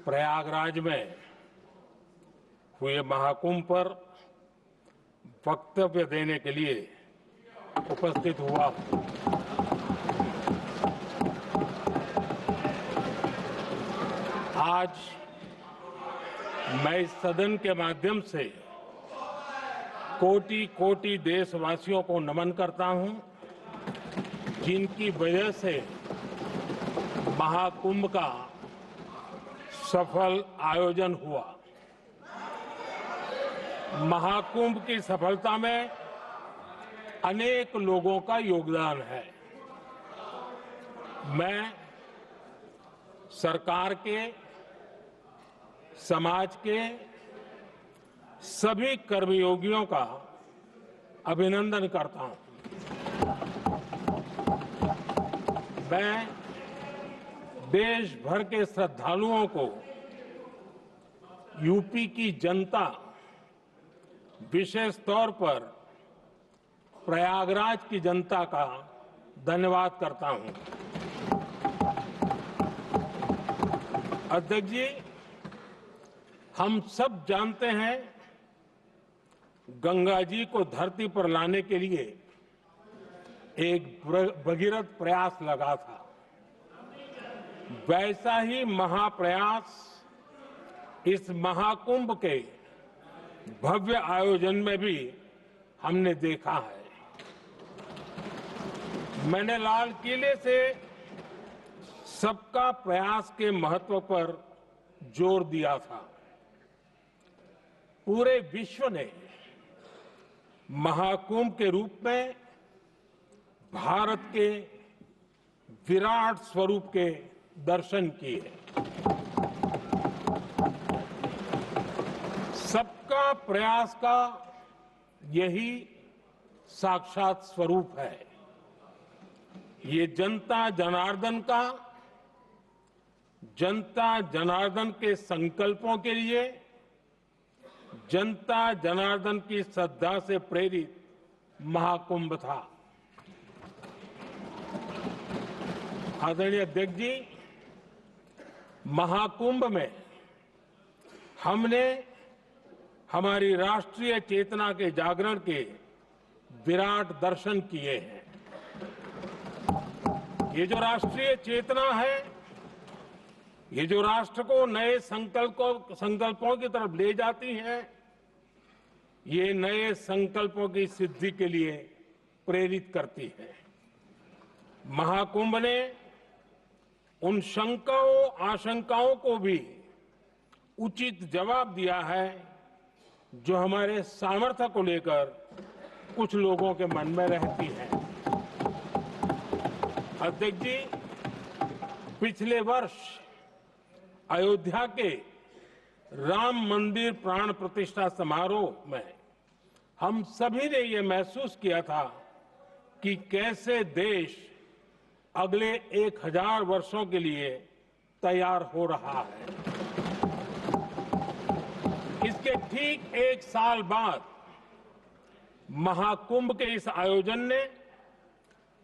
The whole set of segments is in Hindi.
प्रयागराज में हुए महाकुंभ पर वक्तव्य देने के लिए उपस्थित हुआ। आज मैं इस सदन के माध्यम से कोटि कोटि देशवासियों को नमन करता हूं, जिनकी वजह से महाकुंभ का सफल आयोजन हुआ। महाकुंभ की सफलता में अनेक लोगों का योगदान है। मैं सरकार के, समाज के सभी कर्मयोगियों का अभिनंदन करता हूं। मैं देश भर के श्रद्धालुओं को, यूपी की जनता, विशेष तौर पर प्रयागराज की जनता का धन्यवाद करता हूं। अध्यक्ष जी, हम सब जानते हैं गंगा जी को धरती पर लाने के लिए एक भगीरथ प्रयास लगा था। वैसा ही महाप्रयास इस महाकुंभ के भव्य आयोजन में भी हमने देखा है। मैंने लाल किले से सबका प्रयास के महत्व पर जोर दिया था। पूरे विश्व ने महाकुंभ के रूप में भारत के विराट स्वरूप के दर्शन किए। सबका प्रयास का यही साक्षात स्वरूप है। ये जनता जनार्दन के संकल्पों के लिए, जनता जनार्दन की श्रद्धा से प्रेरित महाकुंभ था। आदरणीय अध्यक्ष जी, महाकुंभ में हमने हमारी राष्ट्रीय चेतना के जागरण के विराट दर्शन किए हैं। ये जो राष्ट्रीय चेतना है, ये जो राष्ट्र को नए संकल्पों की तरफ ले जाती है, ये नए संकल्पों की सिद्धि के लिए प्रेरित करती है। महाकुंभ ने उन शंकाओं, आशंकाओं को भी उचित जवाब दिया है जो हमारे सामर्थ्य को लेकर कुछ लोगों के मन में रहती है। अध्यक्ष जी, पिछले वर्ष अयोध्या के राम मंदिर प्राण प्रतिष्ठा समारोह में हम सभी ने ये महसूस किया था कि कैसे देश अगले 1000 वर्षों के लिए तैयार हो रहा है। इसके ठीक 1 साल बाद महाकुंभ के इस आयोजन ने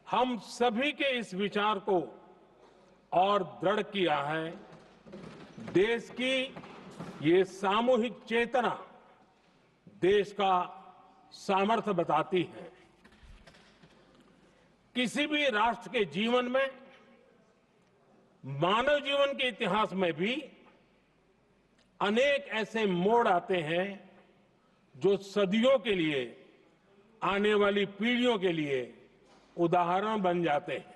हम सभी के इस विचार को और दृढ़ किया है। देश की ये सामूहिक चेतना देश का सामर्थ्य बताती है। किसी भी राष्ट्र के जीवन में, मानव जीवन के इतिहास में भी अनेक ऐसे मोड़ आते हैं जो सदियों के लिए, आने वाली पीढ़ियों के लिए उदाहरण बन जाते हैं।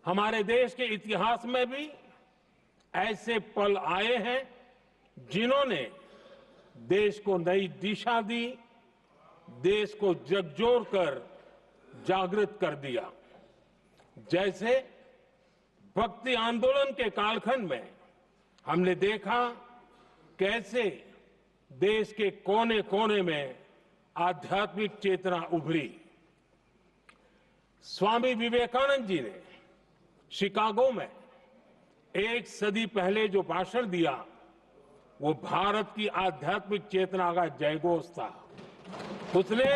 हमारे देश के इतिहास में भी ऐसे पल आए हैं जिन्होंने देश को नई दिशा दी, देश को झकझोर कर जागृत कर दिया। जैसे भक्ति आंदोलन के कालखंड में हमने देखा कैसे देश के कोने कोने में आध्यात्मिक चेतना उभरी। स्वामी विवेकानंद जी ने शिकागो में 1 सदी पहले जो भाषण दिया, वो भारत की आध्यात्मिक चेतना का जयघोष था। उसने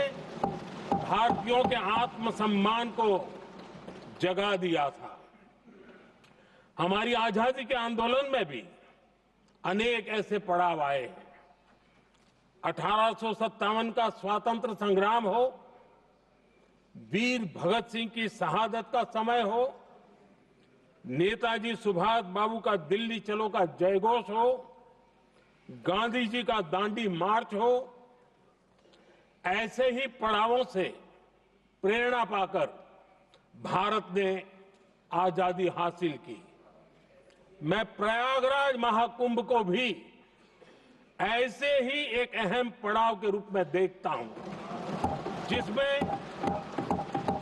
भारतीयों के आत्मसम्मान को जगा दिया था। हमारी आजादी के आंदोलन में भी अनेक ऐसे पड़ाव आए हैं। 1857 का स्वातंत्र संग्राम हो, वीर भगत सिंह की शहादत का समय हो, नेताजी सुभाष बाबू का दिल्ली चलो का जयघोष हो, गांधी जी का दांडी मार्च हो, ऐसे ही पड़ावों से प्रेरणा पाकर भारत ने आजादी हासिल की। मैं प्रयागराज महाकुंभ को भी ऐसे ही एक अहम पड़ाव के रूप में देखता हूं, जिसमें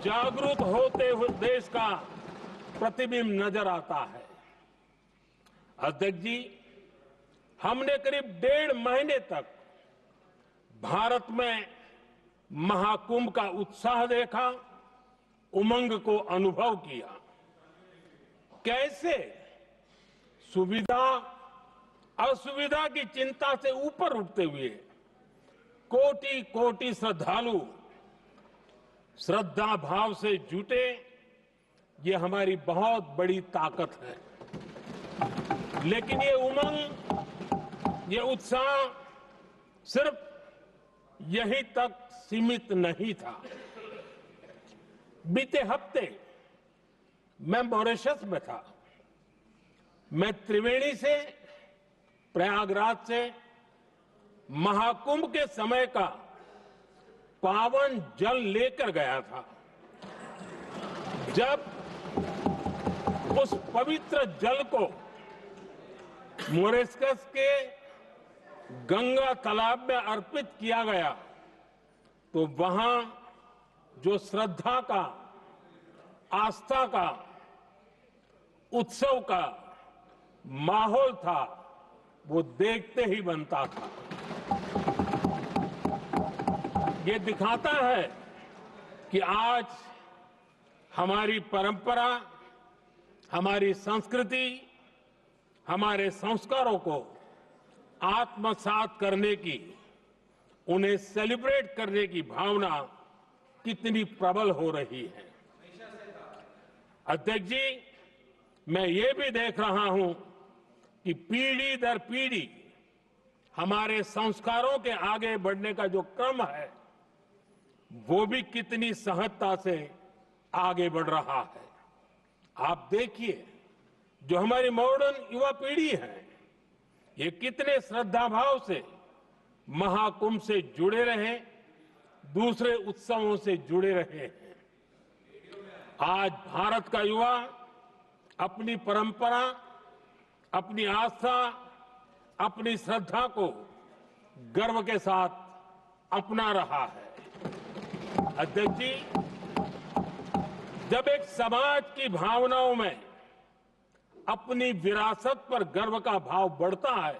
जागरूक होते हुए देश का प्रतिबिंब नजर आता है। अध्यक्ष जी, हमने करीब 1.5 महीने तक भारत में महाकुंभ का उत्साह देखा, उमंग को अनुभव किया। कैसे सुविधा असुविधा की चिंता से ऊपर उठते हुए कोटि कोटि श्रद्धालु श्रद्धा भाव से जुटे, ये हमारी बहुत बड़ी ताकत है। लेकिन ये उमंग, ये उत्साह सिर्फ यहीं तक सीमित नहीं था। बीते हफ्ते मैं मॉरिशस में था। मैं त्रिवेणी से, प्रयागराज से महाकुंभ के समय का पावन जल लेकर गया था। जब उस पवित्र जल को मॉरिशस के गंगा तालाब में अर्पित किया गया, तो वहां जो श्रद्धा का, आस्था का, उत्सव का माहौल था, वो देखते ही बनता था। ये दिखाता है कि आज हमारी परंपरा, हमारी संस्कृति, हमारे संस्कारों को आत्मसात करने की, उन्हें सेलिब्रेट करने की भावना कितनी प्रबल हो रही है। अध्यक्ष जी, मैं ये भी देख रहा हूं कि पीढ़ी दर पीढ़ी हमारे संस्कारों के आगे बढ़ने का जो क्रम है, वो भी कितनी सहजता से आगे बढ़ रहा है। आप देखिए, जो हमारी मॉडर्न युवा पीढ़ी है, ये कितने श्रद्धा भाव से महाकुंभ से जुड़े रहे, दूसरे उत्सवों से जुड़े रहे हैं। आज भारत का युवा अपनी परंपरा, अपनी आस्था, अपनी श्रद्धा को गर्व के साथ अपना रहा है। अध्यक्ष जी, जब एक समाज की भावनाओं में अपनी विरासत पर गर्व का भाव बढ़ता है,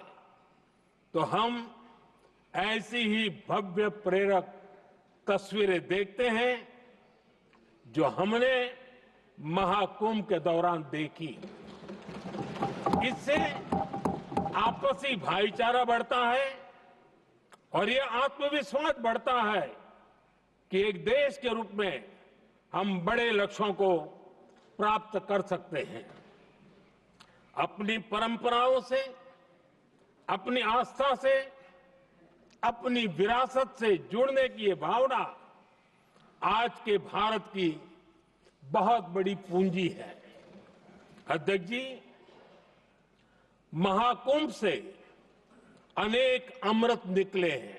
तो हम ऐसी ही भव्य प्रेरक तस्वीरें देखते हैं जो हमने महाकुंभ के दौरान देखी। इससे आपसी भाईचारा बढ़ता है और ये आत्मविश्वास बढ़ता है कि एक देश के रूप में हम बड़े लक्ष्यों को प्राप्त कर सकते हैं। अपनी परंपराओं से, अपनी आस्था से, अपनी विरासत से जुड़ने की ये भावना आज के भारत की बहुत बड़ी पूंजी है। अध्यक्ष जी, महाकुंभ से अनेक अमृत निकले हैं।